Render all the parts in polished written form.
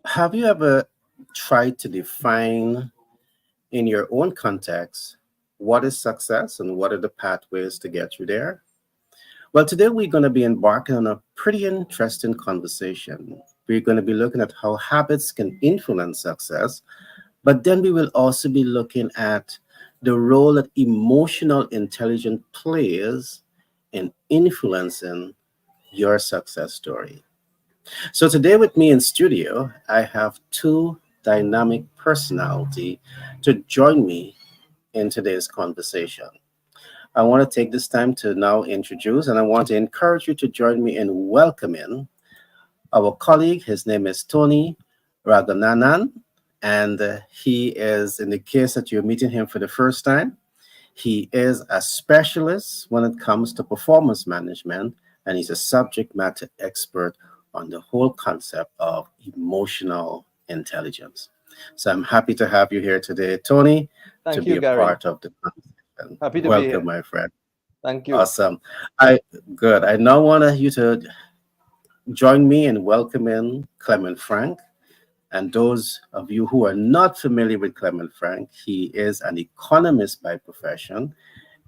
Have you ever tried to define in your own context what is success and what are the pathways to get you there? Well, today we're going to be embarking on a pretty interesting conversation. We're going to be looking at how habits can influence success, but then we will also be looking at the role that emotional intelligence plays in influencing your success story. So today with me in studio, I have two dynamic personality to join me in today's conversation. I want to take this time to now introduce and I want to encourage you to join me in welcoming our colleague. His name is Tony Raghunanan, and he is, in the case that you're meeting him for the first time, he is a specialist when it comes to performance management, and he's a subject matter expert on the whole concept of emotional intelligence. So I'm happy to have you here today, Tony, to Thank be you, a Gary. part of the conversation. Happy to be Welcome, here. my friend. Thank you. Awesome. I good. I now want you to join me in welcoming Clement Frank. And those of you who are not familiar with Clement Frank, he is an economist by profession,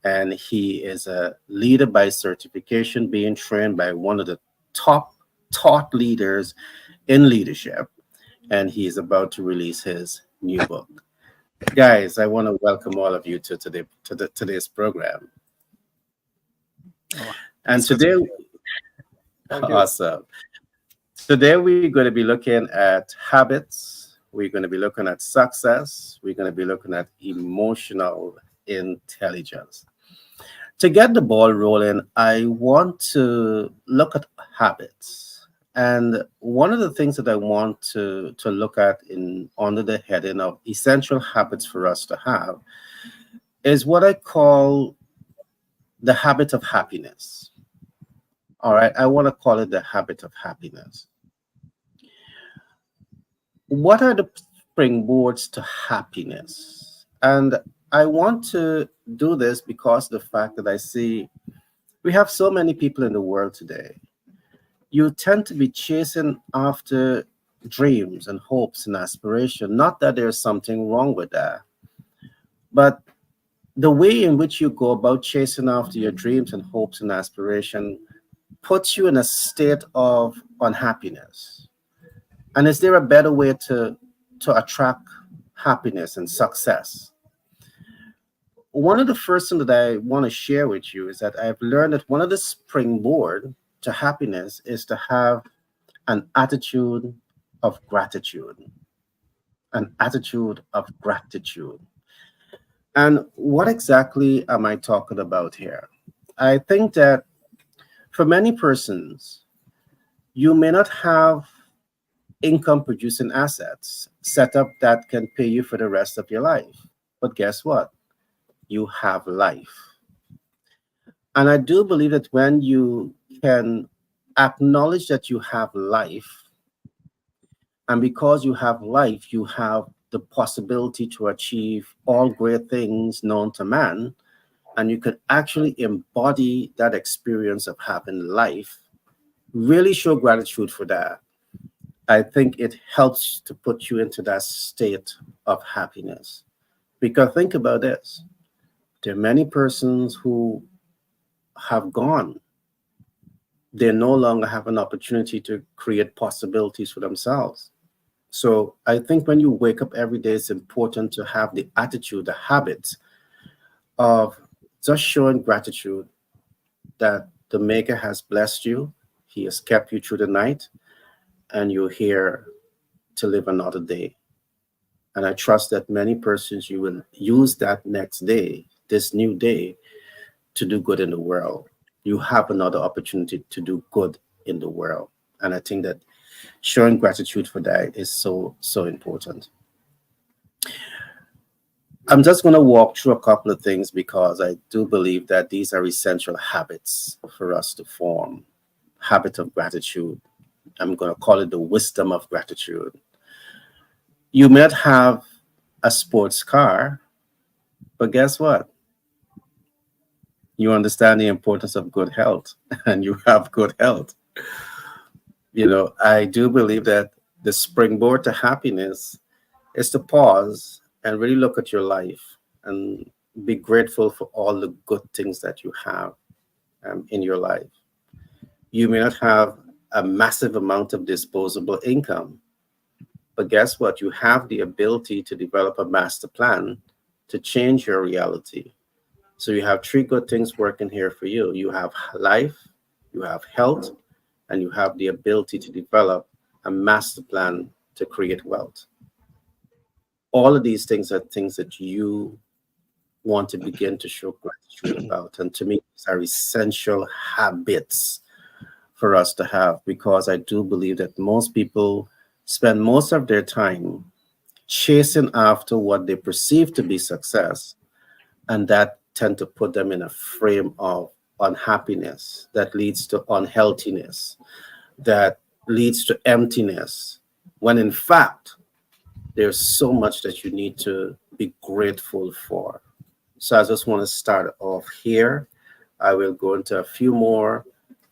and he is a leader by certification, being trained by one of the top taught leaders in leadership. And he is about to release his new book. Guys, I want to welcome all of you to today's program. Oh, And it's good to today, be here. Thank you. awesome. Today we're going to be looking at habits. We're going to be looking at success. We're going to be looking at emotional intelligence. To get the ball rolling, I want to look at habits. And one of the things that I want to look at in under the heading of essential habits for us to have is what I call the habit of happiness. All right, I want to call it the habit of happiness. What are the springboards to happiness? And I want to do this because the fact that I see we have so many people in the world today. You tend to be chasing after dreams and hopes and aspiration. Not that there's something wrong with that, but the way in which you go about chasing after your dreams and hopes and aspiration puts you in a state of unhappiness. And is there a better way to attract happiness and success? One of the first things that I want to share with you is that I've learned that one of the springboard to happiness is to have an attitude of gratitude, an attitude of gratitude. And what exactly am I talking about here? I think that for many persons, you may not have income producing assets set up that can pay you for the rest of your life. But guess what? You have life. And I do believe that when you can acknowledge that you have life, and because you have life, you have the possibility to achieve all great things known to man, and you can actually embody that experience of having life, really show gratitude for that. I think it helps to put you into that state of happiness. Because think about this, there are many persons who have gone. They no longer have an opportunity to create possibilities for themselves. So I think when you wake up every day, it's important to have the attitude, the habit of just showing gratitude that the Maker has blessed you, He has kept you through the night, and you're here to live another day. And I trust that many persons you will use that next day, this new day, to do good in the world. You have another opportunity to do good in the world. And I think that showing gratitude for that is so important. I'm just going to walk through a couple of things because I do believe that these are essential habits for us to form. Habit of gratitude. I'm going to call it the wisdom of gratitude. You might have a sports car, but guess what? You understand the importance of good health and you have good health. I do believe that The springboard to happiness is to pause and really look at your life and be grateful for all the good things that you have in your life. You may not have a massive amount of disposable income, but guess what? You have the ability to develop a master plan to change your reality. So you have three good things working here for you. You have life, you have health, and you have the ability to develop a master plan to create wealth. All of these things are things that you want to begin to show gratitude about. And to me, these are essential habits for us to have, because I do believe that most people spend most of their time chasing after what they perceive to be success, and that tend to put them in a frame of unhappiness that leads to unhealthiness, that leads to emptiness, when in fact there's so much that you need to be grateful for. So I just want to start off here. I will go into a few more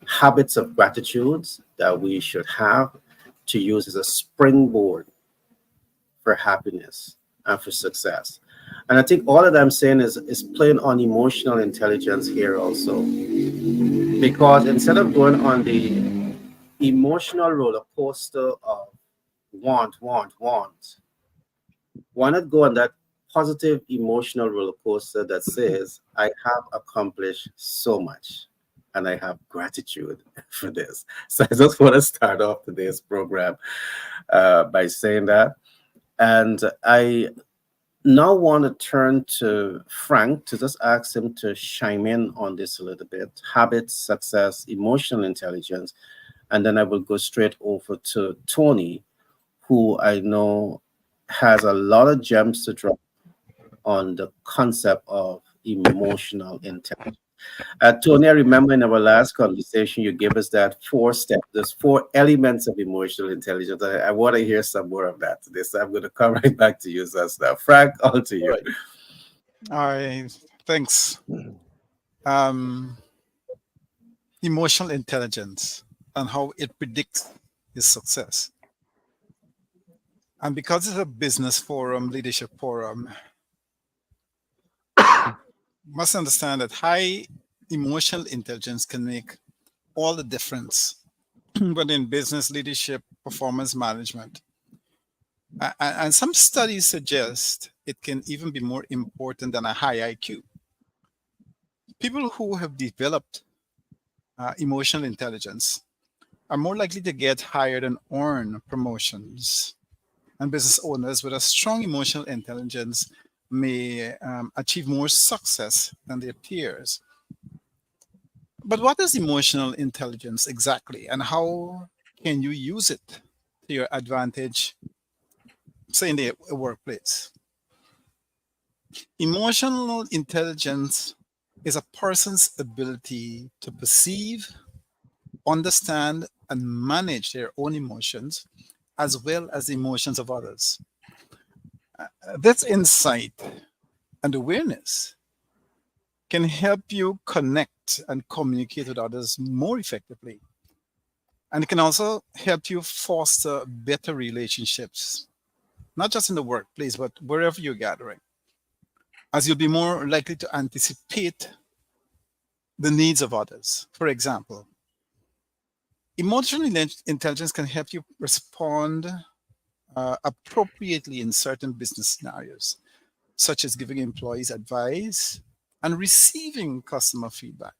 habits of gratitudes that we should have to use as a springboard for happiness and for success. And I think all that I'm saying is playing on emotional intelligence here also. Because instead of going on the emotional roller coaster of want, why not go on that positive emotional roller coaster that says, I have accomplished so much and I have gratitude for this. So I just want to start off today's program by saying that. And I now want to turn to Frank to just ask him to chime in on this a little bit: habits, success, emotional intelligence. And then I will go straight over to Tony, who I know has a lot of gems to drop on the concept of emotional intelligence. Tony, I remember in our last conversation, you gave us that four step, there's four elements of emotional intelligence. I want to hear some more of that today. So I'm going to come right back to you, just now. Frank, on to All you. right. All right. Thanks. Um, Emotional intelligence and how it predicts his success. And because it's a business forum, leadership forum, you must understand that high emotional intelligence can make all the difference, but in business leadership, performance management. And some studies suggest it can even be more important than a high IQ. People who have developed emotional intelligence are more likely to get hired and earn promotions. And business owners with a strong emotional intelligence may achieve more success than their peers. But what is emotional intelligence exactly, and how can you use it to your advantage, say in the workplace? Emotional intelligence is a person's ability to perceive, understand, and manage their own emotions as well as the emotions of others. This insight and awareness can help you connect and communicate with others more effectively. And it can also help you foster better relationships, not just in the workplace, but wherever you're gathering, as you'll be more likely to anticipate the needs of others. For example, emotional intelligence can help you respond appropriately in certain business scenarios, such as giving employees advice and receiving customer feedback.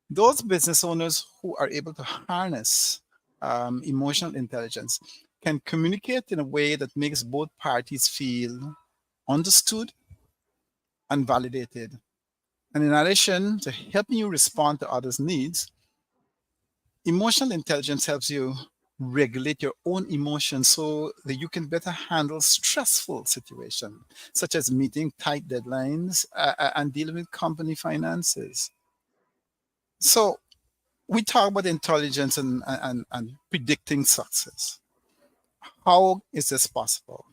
Those business owners who are able to harness emotional intelligence can communicate in a way that makes both parties feel understood and validated. And in addition to helping you respond to others' needs, emotional intelligence helps you regulate your own emotions so that you can better handle stressful situations, such as meeting tight deadlines and dealing with company finances. So, we talk about intelligence and predicting success. How is this possible?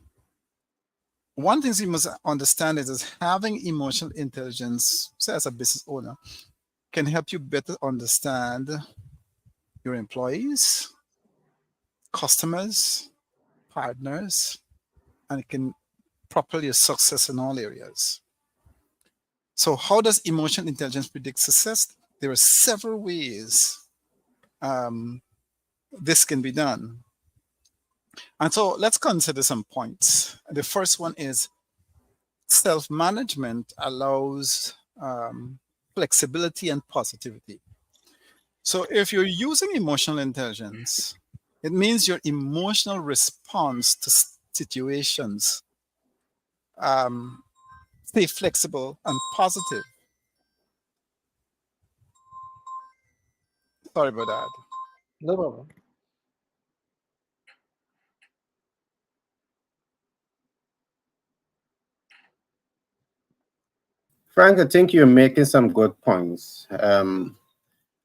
One thing you must understand is that having emotional intelligence, say as a business owner, can help you better understand your employees, customers, partners, and it can propel your success in all areas. So how does emotional intelligence predict success? There are several ways this can be done. And so let's consider some points. The first one is self-management allows flexibility and positivity. So if you're using emotional intelligence, it means your emotional response to situations stay flexible and positive. Sorry about that. No problem. Frank, I think you're making some good points.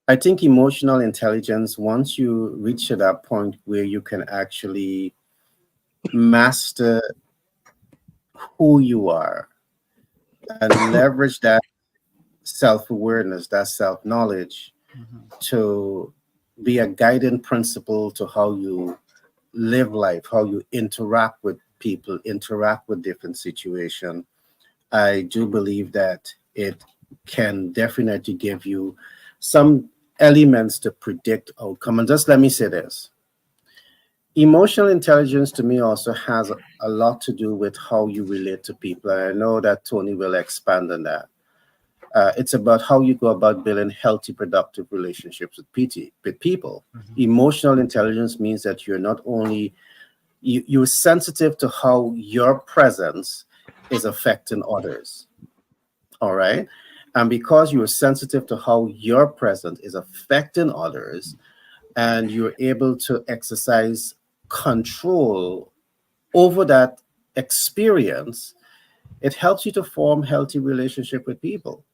I think emotional intelligence, once you reach to that point where you can actually master who you are and leverage that self awareness, that self knowledge to be a guiding principle to how you live life, how you interact with people, interact with different situations. I do believe that it can definitely give you some elements to predict outcome. And just let me say this. Emotional intelligence to me also has a lot to do with how you relate to people. And I know that Tony will expand on that. It's about how you go about building healthy, productive relationships with people. Emotional intelligence means that you're not only you're sensitive to how your presence is affecting others. All right. And because you're sensitive to how your presence is affecting others, and you're able to exercise control over that experience, it helps you to form healthy relationship with people.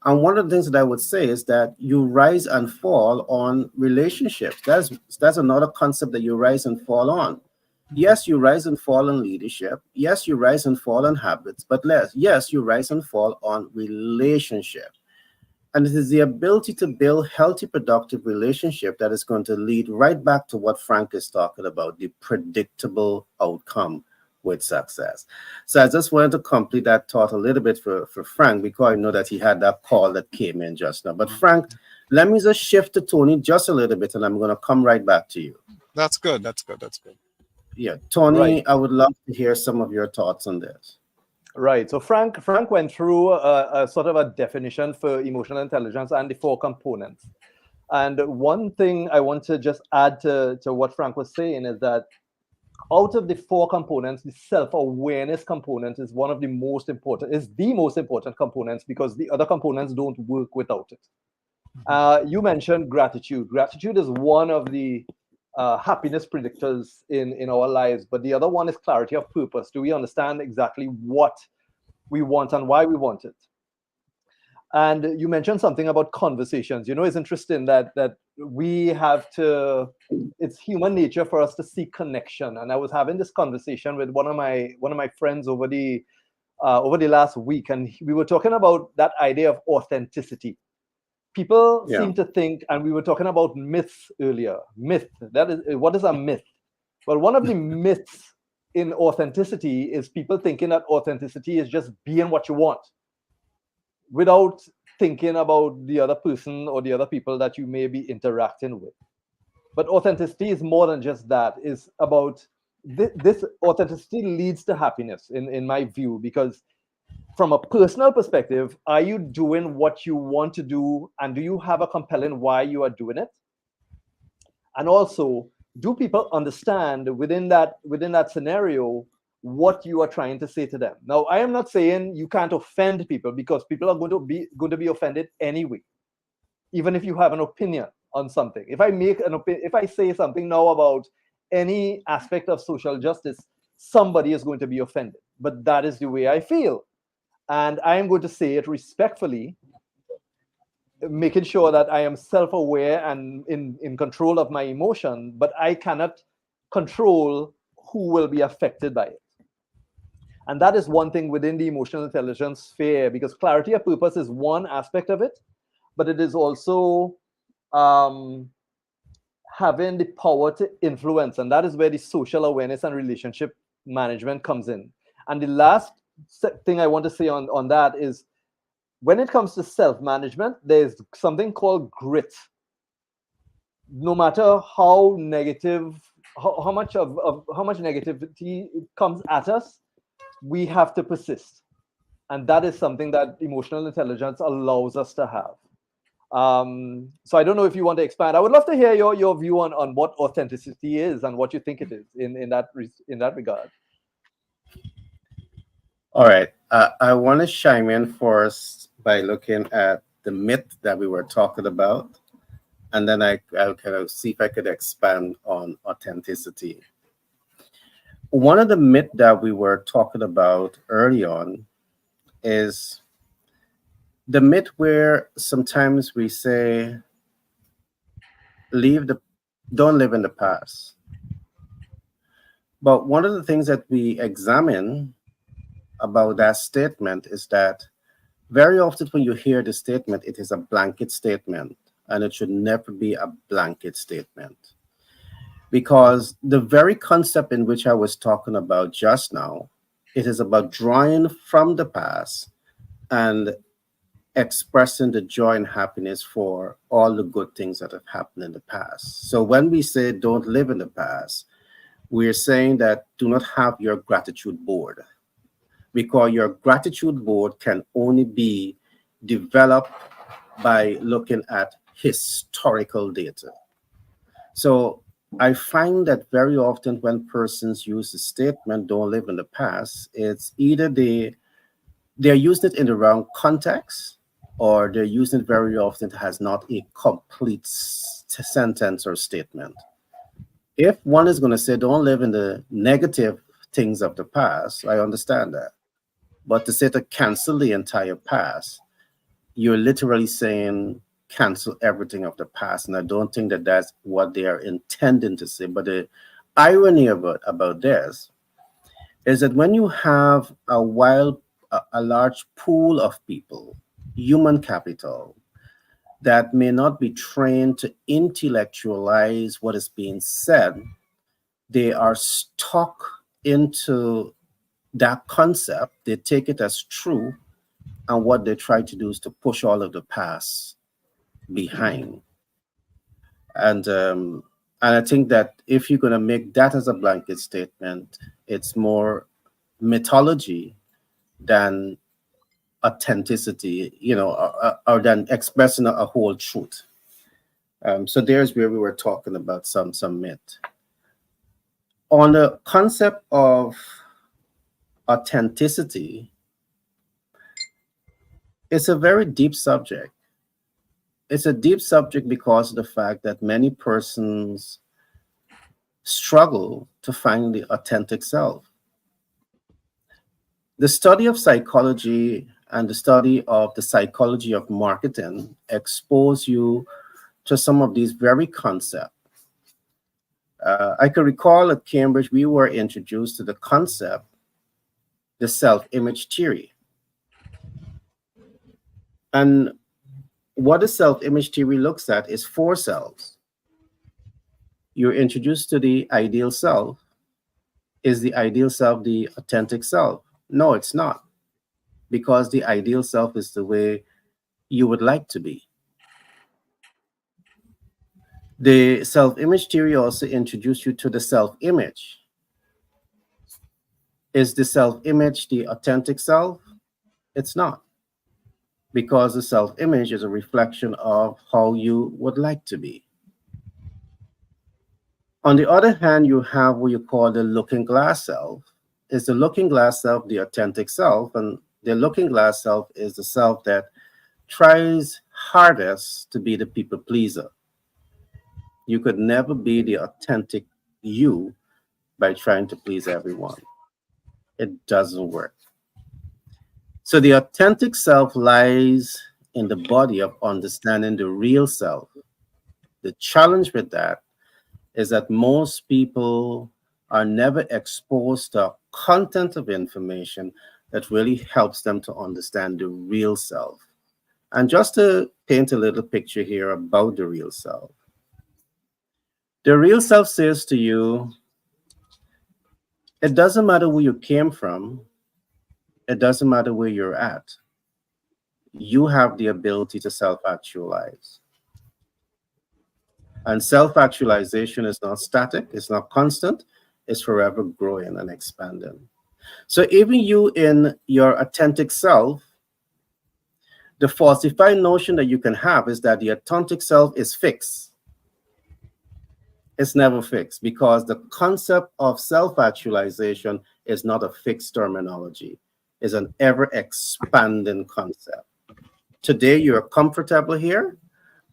And one of the things that I would say is that you rise and fall on relationships. That's another concept that you rise and fall on. Yes, you rise and fall on leadership. Yes, you rise and fall on habits, but yes, you rise and fall on relationship. And it is the ability to build healthy, productive relationship that is going to lead right back to what Frank is talking about, the predictable outcome with success. So I just wanted to complete that thought a little bit for Frank, because I know that he had that call that came in just now. But Frank, let me just shift to Tony just a little bit, and I'm going to come right back to you. That's good. That's good. That's good. Yeah, Tony, Right. I would love to hear some of your thoughts on this. Right. So Frank went through a sort of a definition for emotional intelligence and the four components. And one thing I want to just add to what Frank was saying is that out of the four components, the self-awareness component is one of the most important, is the most important components, because the other components don't work without it. You mentioned gratitude. Gratitude is one of the happiness predictors in our lives, but the other one is clarity of purpose. Do we understand exactly what we want and why we want it? And you mentioned something about conversations. It's interesting that we have to. It's human nature for us to seek connection. And I was having this conversation with one of my friends over the last week, and we were talking about that idea of authenticity. People Yeah. seem to think, and we were talking about myths earlier. Myth. That is, what is a myth? Well, one of the myths in authenticity is people thinking that authenticity is just being what you want, without thinking about the other person or the other people that you may be interacting with. But authenticity is more than just that. It's about this authenticity leads to happiness, in my view, because from a personal perspective, are you doing what you want to do, and do you have a compelling why you are doing it? And also, do people understand within that scenario what you are trying to say to them? Now, I am not saying you can't offend people, because people are going to be offended anyway, even if you have an opinion on something. If I say something now about any aspect of social justice, somebody is going to be offended. But that is the way I feel, and I am going to say it respectfully, making sure that I am self-aware and in control of my emotion, but I cannot control who will be affected by it. And that is one thing within the emotional intelligence sphere, because clarity of purpose is one aspect of it, but it is also having the power to influence, and that is where the social awareness and relationship management comes in. And the last thing I want to say on that is, when it comes to self-management, there's something called grit. No matter how negative, how much of how much negativity comes at us, we have to persist. And that is something that emotional intelligence allows us to have. So I don't know if you want to expand. I would love to hear your view on what authenticity is and what you think it is in that regard. All right. I want to chime in first by looking at the myth that we were talking about, and then I'll kind of see if I could expand on authenticity. One of the myths that we were talking about early on is the myth where sometimes we say, leave the, don't live in the past. But one of the things that we examine about that statement is that very often when you hear the statement, it is a blanket statement, and it should never be a blanket statement. Because the very concept in which I was talking about just now, it is about drawing from the past and expressing the joy and happiness for all the good things that have happened in the past. So when we say don't live in the past, we're saying that do not have your gratitude board, because your gratitude board can only be developed by looking at historical data. So I find that very often when persons use the statement don't live in the past, it's either they're using it in the wrong context, or they're using it very often it has not a complete sentence or statement. If one is going to say don't live in the negative things of the past, I understand that. But to say to cancel the entire past, you're literally saying cancel everything of the past. And I don't think that that's what they are intending to say. But the irony about this is that when you have a large pool of people, human capital, that may not be trained to intellectualize what is being said, they are stuck into that concept. They take it as true, and what they try to do is to push all of the past behind. And I think that if you're going to make that as a blanket statement, it's more mythology than authenticity, or than expressing a whole truth. So there's where we were talking about some myth. On the concept of authenticity, it's a very deep subject. It's a deep subject because of the fact that many persons struggle to find the authentic self. The study of psychology and the study of the psychology of marketing expose you to some of these very concepts. I can recall at Cambridge, we were introduced to the concept, the self image theory. And what the self image theory looks at is four selves. You're introduced to the ideal self. Is the ideal self the authentic self? No, it's not, because the ideal self is the way you would like to be. The self image theory also introduced you to the self image. Is the self image the authentic self? It's not, because the self image is a reflection of how you would like to be. On the other hand, you have what you call the looking glass self. Is the looking glass self the authentic self? And the looking glass self is the self that tries hardest to be the people pleaser. You could never be the authentic you by trying to please everyone. It doesn't work. So the authentic self lies in the body of understanding the real self. The challenge with that is that most people are never exposed to content of information that really helps them to understand the real self. And just to paint a little picture here about the real self, The real self says to you, it doesn't matter where you came from, it doesn't matter where you're at. You have the ability to self actualize. And self actualization is not static, it's not constant, it's forever growing and expanding. So, even you in your authentic self, the falsified notion that you can have is that the authentic self is fixed. It's never fixed because the concept of self actualization is not a fixed terminology, it's an ever expanding concept. Today, you're comfortable here,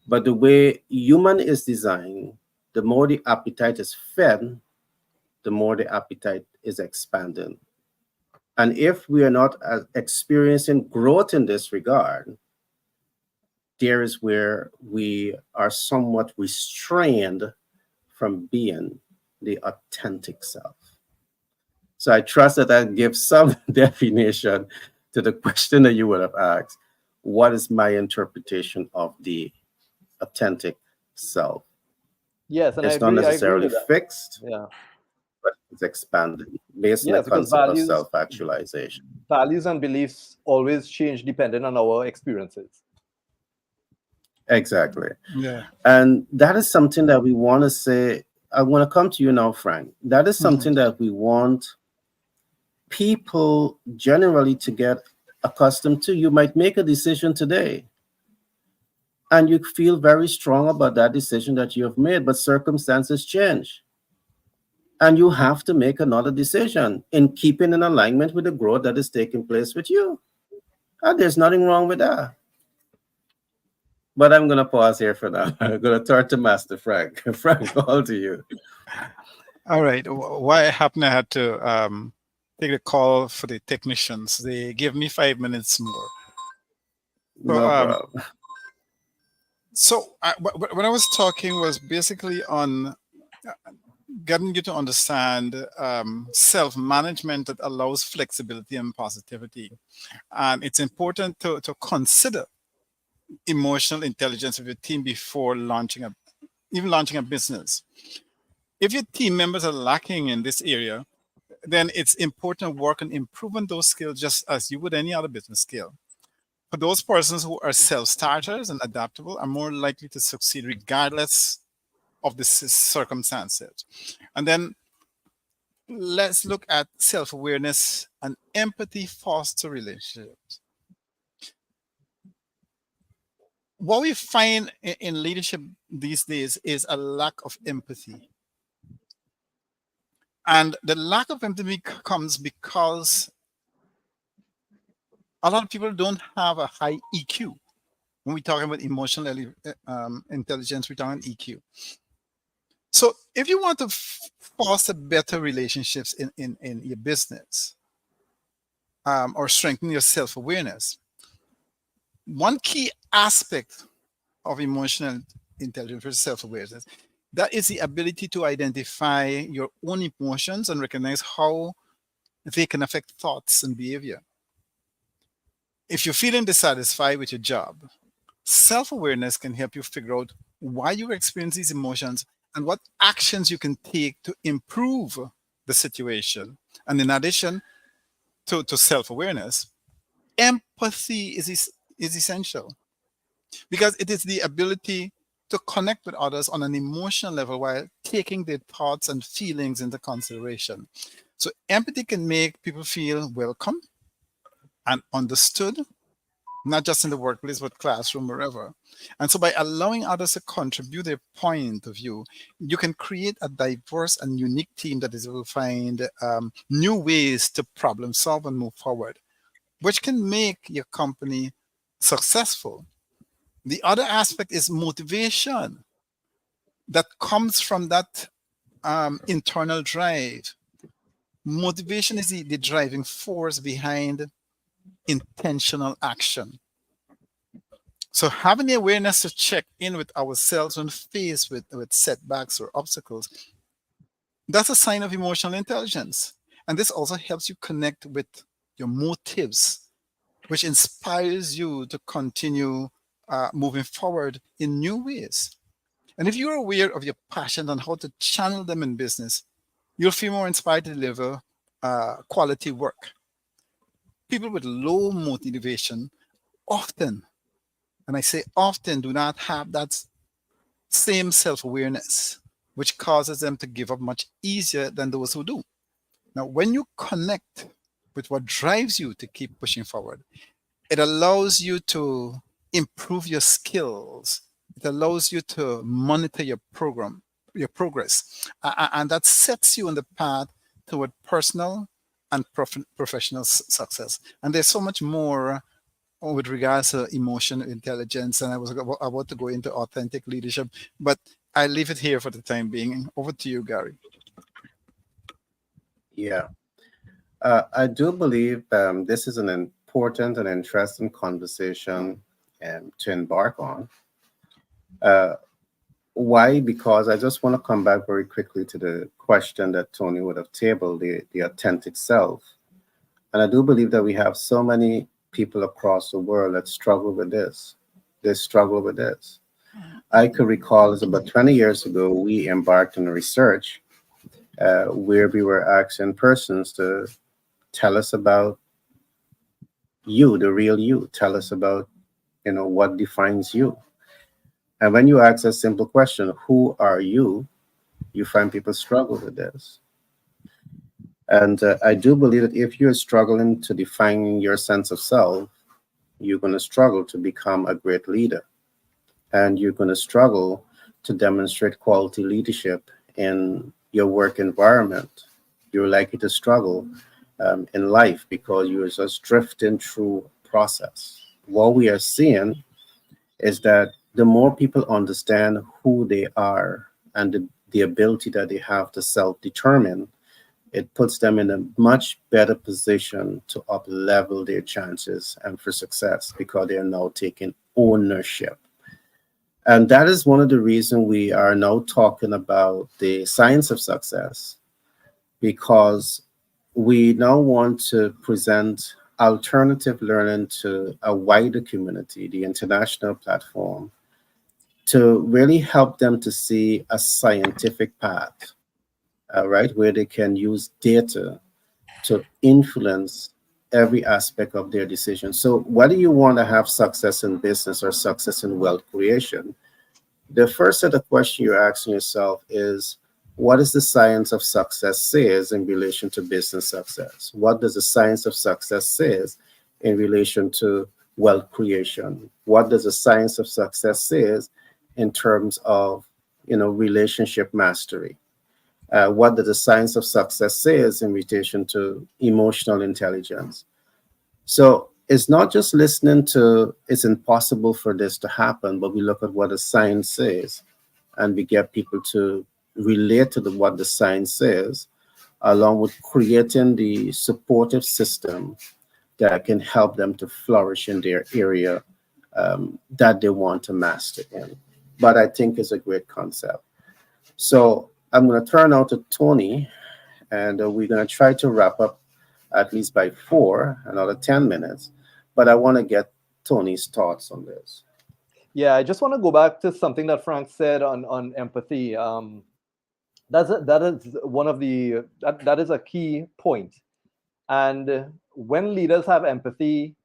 but the way human is designed, the more the appetite is fed, the more the appetite is expanding. And if we are not experiencing growth in this regard, there is where we are somewhat restrained from being the authentic self. So I trust that that gives some definition to the question that you would have asked. What is my interpretation of the authentic self? Yes, and It's not I agree necessarily with that. fixed, Yeah. but it's expanded based on the Yes, because concept of self actualization. values and beliefs always change depending on our experiences. Exactly. Yeah. And that is something that we want to say. I want to come to you now, Frank. That is Mhm. something that we want people generally to get accustomed to. You might make a decision today and you feel very strong about that decision that you have made, but circumstances change. And you have to make another decision in keeping in alignment with the growth that is taking place with you. And there's nothing wrong with that. But I'm going to pause here for now. I'm going to turn to Master Frank. Frank, all to you. All right. Why happened I had to take the call for the technicians. They gave me 5 minutes more. So No problem. what I was talking was basically on getting you to understand self-management that allows flexibility and positivity. And it's important to consider emotional intelligence of your team before launching a business. If your team members are lacking in this area, then it's important to work on improving those skills just as you would any other business skill. For those persons who are self-starters and adaptable are more likely to succeed regardless of the circumstances. And then let's look at self-awareness and empathy foster relationships. What we find in leadership these days is a lack of empathy. And the lack of empathy comes because a lot of people don't have a high EQ. When we talk about emotional intelligence, we're talking EQ. So if you want to foster better relationships in your business or strengthen your self-awareness, one key aspect of emotional intelligence versus self-awareness, that is the ability to identify your own emotions and recognize how they can affect thoughts and behavior. If you're feeling dissatisfied with your job, self-awareness can help you figure out why you experience these emotions and what actions you can take to improve the situation. And in addition to self-awareness, empathy is essential because it is the ability to connect with others on an emotional level while taking their thoughts and feelings into consideration. So empathy can make people feel welcome and understood, not just in the workplace, but classroom, wherever. And so by allowing others to contribute their point of view, you can create a diverse and unique team that is able to find new ways to problem solve and move forward, which can make your company successful. The other aspect is motivation that comes from that internal drive. Motivation is the driving force behind intentional action. So having the awareness to check in with ourselves when faced with setbacks or obstacles, that's a sign of emotional intelligence. And this also helps you connect with your motives, which inspires you to continue moving forward in new ways. And if you're aware of your passion and how to channel them in business, you'll feel more inspired to deliver quality work. People with low motivation often, and I say often, do not have that same self awareness, which causes them to give up much easier than those who do. Now, when you connect with what drives you to keep pushing forward, it allows you to improve your skills. It allows you to monitor your progress, and that sets you on the path toward personal and professional success. And there's so much more with regards to emotional intelligence, and I was about to go into authentic leadership, but I leave it here for the time being. Over to you, Gary. Yeah. I do believe this is an important and interesting conversation to embark on. Uh, why? Because I just want to come back very quickly to the question that Tony would have tabled, the authentic self. And I do believe that we have so many people across the world that struggle with this. They struggle with this. I could recall it's about 20 years ago, we embarked on a research where we were asking persons to tell us about you, the real you. Tell us about, what defines you. And when you ask a simple question, who are you? You find people struggle with this. And I do believe that if you're struggling to define your sense of self, you're going to struggle to become a great leader. And you're going to struggle to demonstrate quality leadership in your work environment. You're likely to struggle in life because you're just drifting through a process. What we are seeing is that the more people understand who they are and the ability that they have to self determine, it puts them in a much better position to up level their chances and for success because they are now taking ownership. And that is one of the reasons we are now talking about the science of success, because we now want to present alternative learning to a wider community, the international platform, to really help them to see a scientific path, right, where they can use data to influence every aspect of their decision. So, whether you want to have success in business or success in wealth creation, the first set of questions you're asking yourself is, what does the science of success says in relation to business success? What does the science of success says in relation to wealth creation? What does the science of success says in terms of, relationship mastery? What does the science of success says in relation to emotional intelligence? So it's not just listening to it's impossible for this to happen, but we look at what the science says and we get people to relate to what the science says, along with creating the supportive system that can help them to flourish in their area that they want to master in. But I think it's a great concept. So I'm going to turn now to Tony, and we're going to try to wrap up at least by 4, another 10 minutes. But I want to get Tony's thoughts on this. Yeah, I just want to go back to something that Frank said on empathy. That is one of the that is a key point. And when leaders have empathy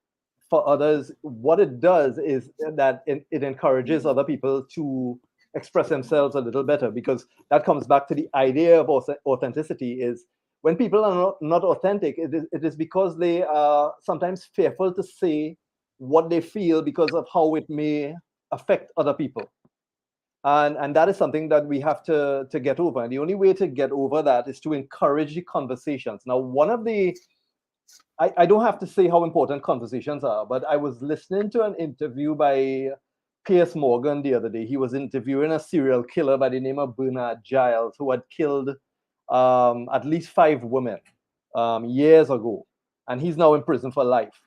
for others, what it does is that it encourages other people to express themselves a little better, because that comes back to the idea of authenticity. Is when people are not authentic, it is because they are sometimes fearful to say what they feel because of how it may affect other people. And that is something that we have to get over. And the only way to get over that is to encourage the conversations. Now, one of the I don't have to say how important conversations are, but I was listening to an interview by Piers Morgan the other day. He was interviewing a serial killer by the name of Bernard Giles, who had killed at least 5 women years ago. And he's now in prison for life.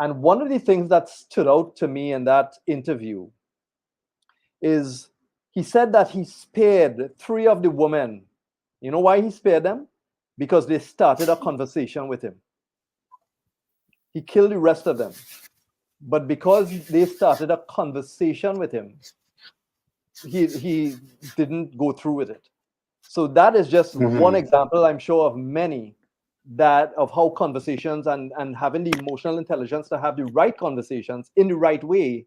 And one of the things that stood out to me in that interview is he said that he spared 3 of the women. You know why he spared them? Because they started a conversation with him. He killed the rest of them. But because they started a conversation with him, he didn't go through with it. So that is just one Hmm. example, I'm sure, of many, that of how conversations and having the emotional intelligence to have the right conversations in the right way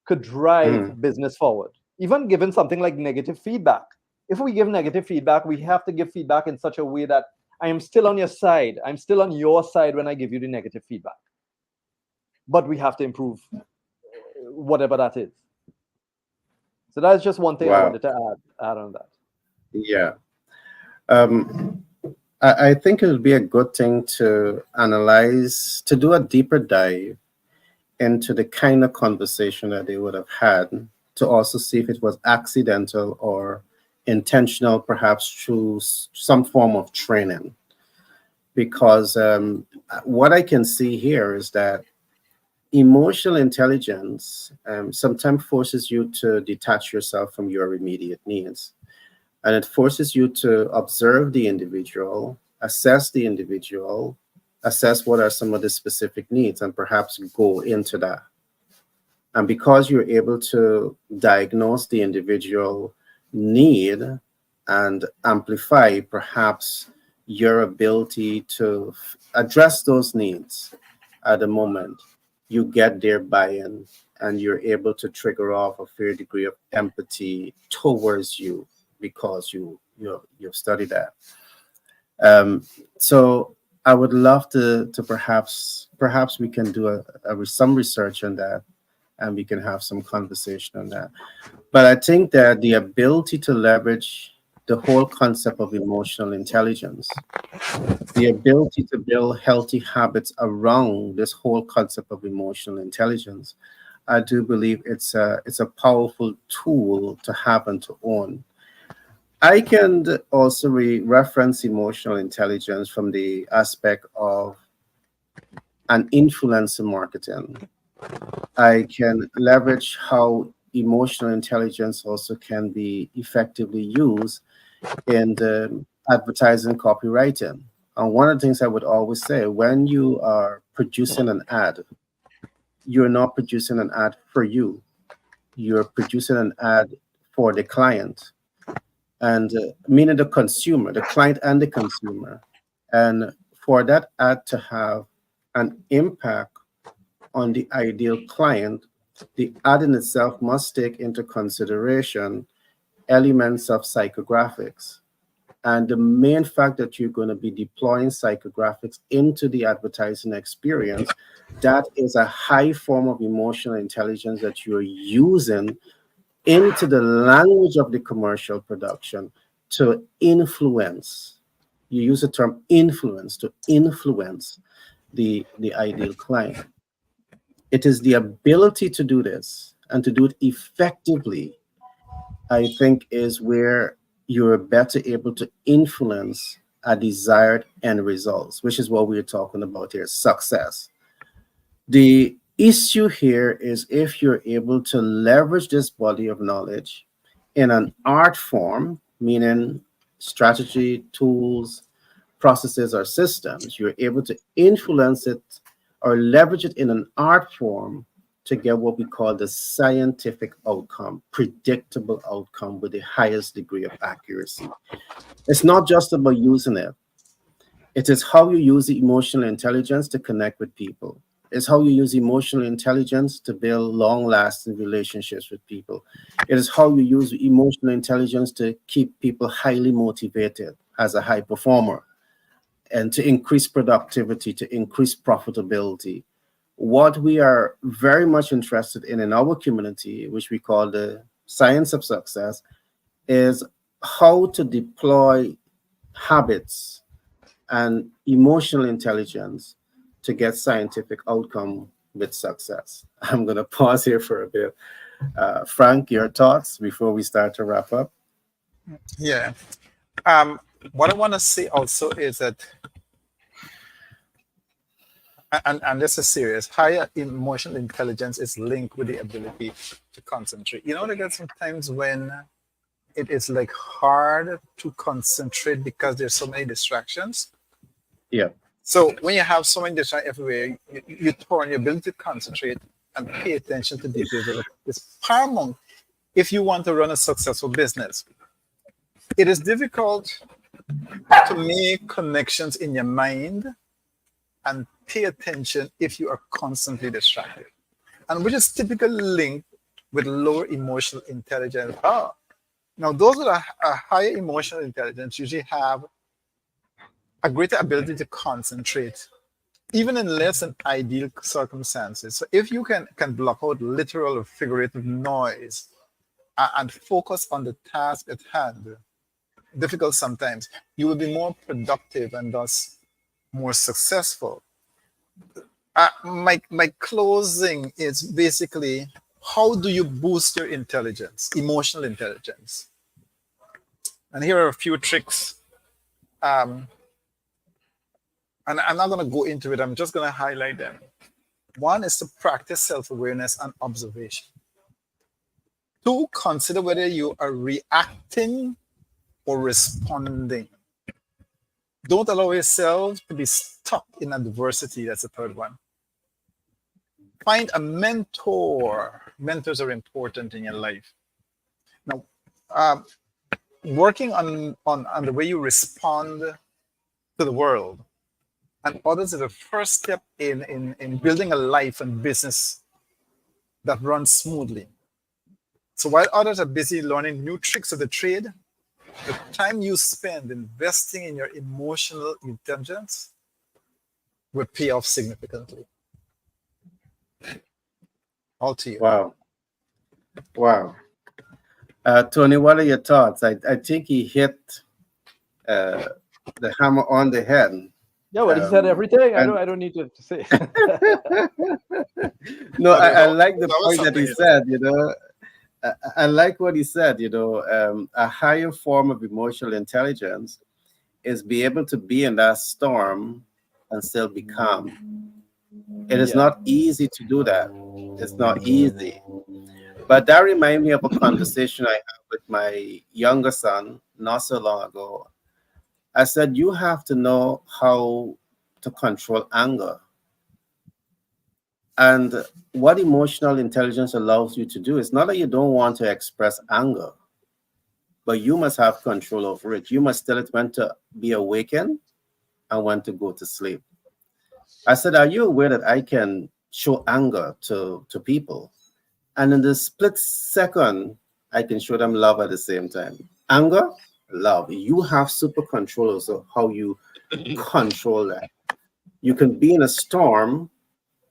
could drive Hmm. business forward. Even given something like negative feedback. If we give negative feedback, we have to give feedback in such a way that I am still on your side. I'm still on your side when I give you the negative feedback. But we have to improve whatever that is. So that's just one thing I Wow. wanted to add on that. Yeah. Um, I think it would be a good thing to analyze, to do a deeper dive into the kind of conversation that they would have had, to also see if it was accidental or intentional, perhaps through some form of training. Because what I can see here is that emotional intelligence sometimes forces you to detach yourself from your immediate needs. And it forces you to observe the individual, assess what are some of the specific needs, and perhaps go into that. And because you're able to diagnose the individual need and amplify perhaps your ability to address those needs at the moment, you get their buy-in and you're able to trigger off a fair degree of empathy towards you because you've studied that. Um, so I would love to perhaps we can do some research on that and we can have some conversation on that. But I think that the ability to leverage the whole concept of emotional intelligence, the ability to build healthy habits around this whole concept of emotional intelligence, I do believe it's a powerful tool to have and to own. I can also reference emotional intelligence from the aspect of an influencer marketing. I can leverage how emotional intelligence also can be effectively used in the advertising copywriting. And one of the things I would always say, when you are producing an ad, you're not producing an ad for you, you're producing an ad for the client, and meaning the client and the consumer. And for that ad to have an impact on the ideal client, the ad in itself must take into consideration elements of psychographics. And the main fact that you're going to be deploying psychographics into the advertising experience, that is a high form of emotional intelligence that you're using into the language of the commercial production to influence. You use the term influence to influence the ideal client. It is the ability to do this and to do it effectively, I think, is where you're better able to influence a desired end results, which is what we're talking about here, success. The issue here is if you're able to leverage this body of knowledge in an art form, meaning strategy, tools, processes, or systems, you're able to influence it or leverage it in an art form to get what we call the scientific outcome, predictable outcome with the highest degree of accuracy. It's not just about using it, it is how you use the emotional intelligence to connect with people. It's how you use emotional intelligence to build long lasting relationships with people. It is how you use emotional intelligence to keep people highly motivated as a high performer and to increase productivity, to increase profitability. What we are very much interested in our community, which we call the science of success, is how to deploy habits and emotional intelligence to get scientific outcome with success. I'm going to pause here for a bit. Frank, your thoughts before we start to wrap up? Yeah. Um, what I want to say also is that, and this is serious, higher emotional intelligence is linked with the ability to concentrate. You know, like that sometimes when it is like hard to concentrate because there's so many distractions. Yeah. So when you have so many distractions everywhere, you turn your ability to concentrate and pay attention to details. It's paramount if you want to run a successful business, it is difficult to make connections in your mind and pay attention if you are constantly distracted, and which is typically linked with lower emotional intelligence. Now those with a higher emotional intelligence usually have a greater ability to concentrate, even in less than ideal circumstances. So if you can block out literal or figurative noise and focus on the task at hand, difficult sometimes, you will be more productive and thus more successful. My closing is basically, how do you boost your intelligence, emotional intelligence? And here are a few tricks. And I'm not going to go into it, I'm just going to highlight them. One is to practice self-awareness and observation. Two, consider whether you are reacting or responding. Don't allow yourself to be stuck in adversity. That's the third one. Find a mentor. Mentors are important in your life. Now, working on the way you respond to the world and others is the first step in building a life and business that runs smoothly. So while others are busy learning new tricks of the trade, the time you spend investing in your emotional intelligence will pay off significantly. All to you. Wow. Wow. Tony, what are your thoughts? I think he hit uh, the hammer on the head. Yeah, well, he said everything. And I don't need to say. no, But I like the that was point that something he he said, I like what he said, a higher form of emotional intelligence is be able to be in that storm and still be calm. It is Yeah. not easy to do that. It's not easy. But that reminds me of a conversation I had with my younger son not so long ago. I said, you have to know how to control anger. And what emotional intelligence allows you to do is not that you don't want to express anger, but you must have control over it. You must tell it when to be awakened and when to go to sleep. I said, are you aware that I can show anger to people? And in the split second, I can show them love at the same time. Anger, love. You have super control over how you control that. You can be in a storm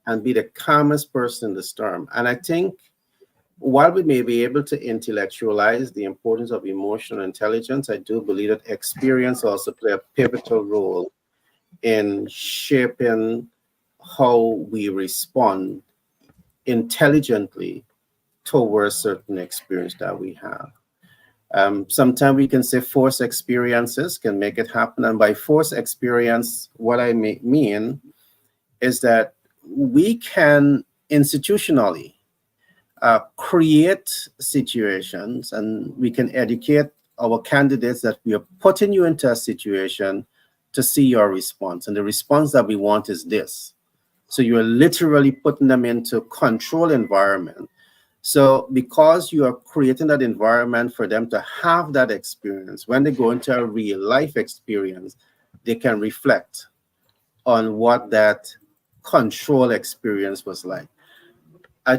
and be the calmest person in the storm. And I think while we may be able to intellectualize the importance of emotional intelligence, I do believe that experience also play a pivotal role in shaping how we respond intelligently towards certain experience that we have. Sometimes we can say forced experiences can make it happen. And by forced experience, what I mean is that we can institutionally create situations and we can educate our candidates that we are putting you into a situation to see your response. And the response that we want is this. So you're literally putting them into control environment. So because you are creating that environment for them to have that experience, when they go into a real life experience, they can reflect on what that control experience was like.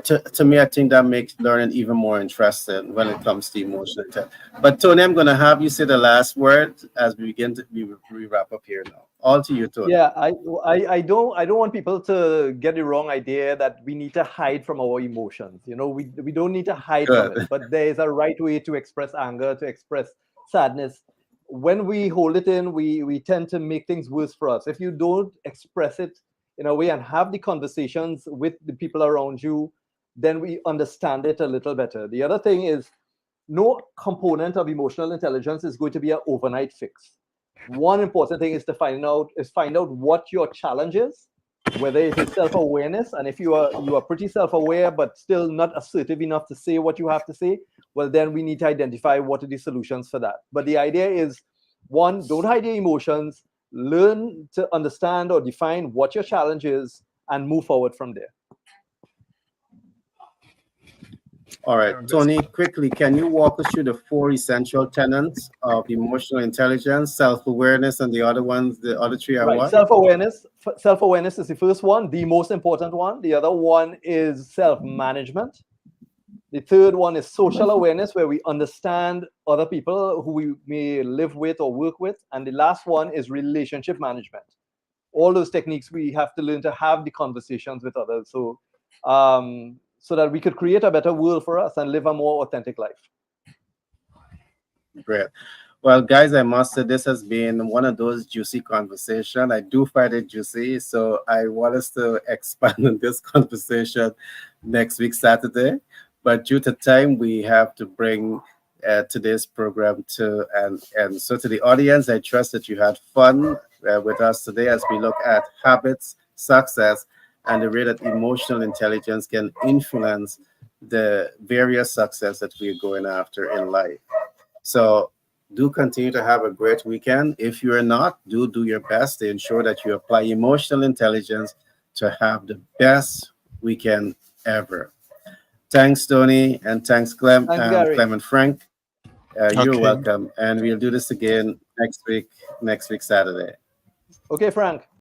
To me, I think that makes learning even more interesting when it comes to emotional intelligence. But Tony, I'm going to have you say the last word as we begin to we wrap up here now. All to you, Tony. Yeah, I don't want people to get the wrong idea that we need to hide from our emotions. We don't need to hide from it, Good. but there is a right way to express anger, to express sadness. When we hold it in, we tend to make things worse for us. If you don't express it in a way and have the conversations with the people around you, then we understand it a little better. The other thing is, no component of emotional intelligence is going to be an overnight fix. One important thing is to find out what your challenge is, whether it is self-awareness, and if you are pretty self-aware but still not assertive enough to say what you have to say, well, then we need to identify what are the solutions for that. But the idea is, one, don't hide your emotions, learn to understand or define what your challenge is, and move forward from there. All right, That's Tony, quickly, can you walk us through the four essential tenets of emotional intelligence, self-awareness, and the other ones, the other three are Right. what? Self-awareness. Self-awareness is the first one, the most important one. The other one is self-management. The third one is social awareness, where we understand other people who we may live with or work with. And the last one is relationship management. All those techniques we have to learn to have the conversations with others, so that we could create a better world for us and live a more authentic life. Great. Well, guys, I must say this has been one of those juicy conversations. I do find it juicy, so I want us to expand on this conversation next week, Saturday. But due to time, we have to bring today's program to and so to the audience. I trust that you had fun with us today as we look at habits, success, and the way that emotional intelligence can influence the various success that we're going after in life. So do continue to have a great weekend. If you're not, do your best to ensure that you apply emotional intelligence to have the best weekend ever. Thanks, Tony, and thanks, Thanks, Gary. Clem and Frank. You're okay. welcome, and we'll do this again next week, Saturday. Okay, Frank.